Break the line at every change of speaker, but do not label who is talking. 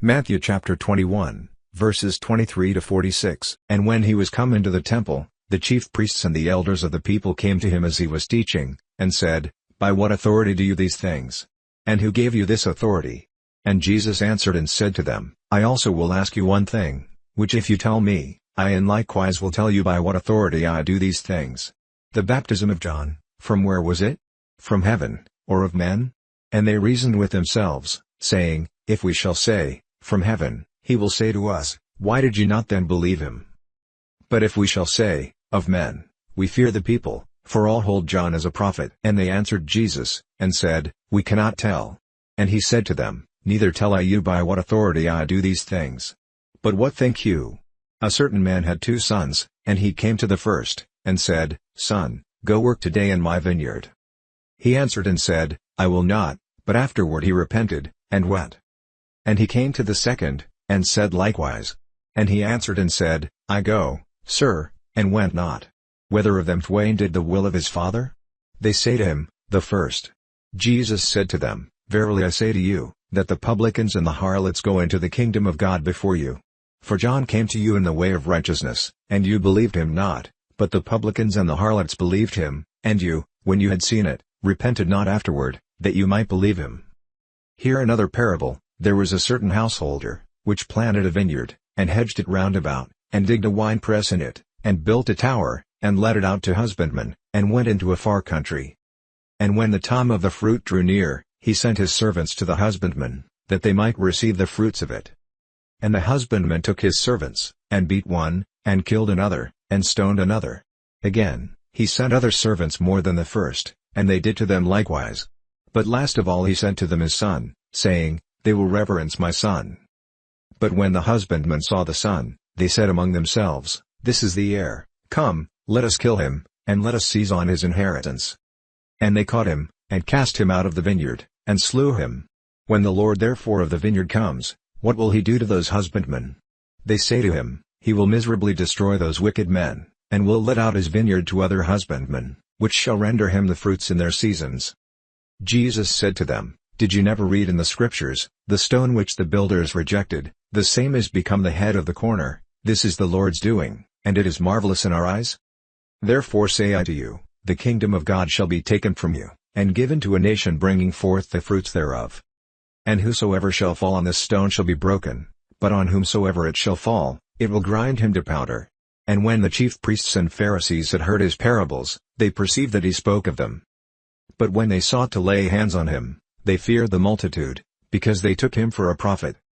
Matthew chapter 21, verses 23 to 46. And when he was come into the temple, the chief priests and the elders of the people came to him as he was teaching, and said, By what authority do you these things? And who gave you this authority? And Jesus answered and said to them, I also will ask you one thing, which if you tell me, I in likewise will tell you by what authority I do these things. The baptism of John, from where was it? From heaven, or of men? And they reasoned with themselves, saying, If we shall say, From heaven, he will say to us, Why did you not then believe him? But if we shall say, Of men, we fear the people, for all hold John as a prophet. And they answered Jesus, and said, We cannot tell. And he said to them, Neither tell I you by what authority I do these things. But what think you? A certain man had 2 sons, and he came to the first, and said, Son, go work today in my vineyard. He answered and said, I will not, but afterward he repented, and went. And he came to the second, and said likewise. And he answered and said, I go, sir, and went not. Whether of them twain did the will of his father? They say to him, The first. Jesus said to them, Verily I say to you, that the publicans and the harlots go into the kingdom of God before you. For John came to you in the way of righteousness, and you believed him not, but the publicans and the harlots believed him, and you, when you had seen it, repented not afterward, that you might believe him. Hear another parable. There was a certain householder, which planted a vineyard, and hedged it round about, and digged a winepress in it, and built a tower, and let it out to husbandmen, and went into a far country. And when the time of the fruit drew near, he sent his servants to the husbandmen, that they might receive the fruits of it. And the husbandman took his servants, and beat one, and killed another, and stoned another. Again, he sent other servants more than the first, and they did to them likewise. But last of all he sent to them his son, saying, They will reverence my son. But when the husbandmen saw the son, they said among themselves, This is the heir, come, let us kill him, and let us seize on his inheritance. And they caught him, and cast him out of the vineyard, and slew him. When the Lord therefore of the vineyard comes, what will he do to those husbandmen? They say to him, He will miserably destroy those wicked men, and will let out his vineyard to other husbandmen, which shall render him the fruits in their seasons. Jesus said to them, Did you never read in the Scriptures, The stone which the builders rejected, the same is become the head of the corner? This is the Lord's doing, and it is marvelous in our eyes? Therefore say I to you, the kingdom of God shall be taken from you, and given to a nation bringing forth the fruits thereof. And whosoever shall fall on this stone shall be broken, but on whomsoever it shall fall, it will grind him to powder. And when the chief priests and Pharisees had heard his parables, they perceived that he spoke of them. But when they sought to lay hands on him, they feared the multitude, because they took him for a prophet.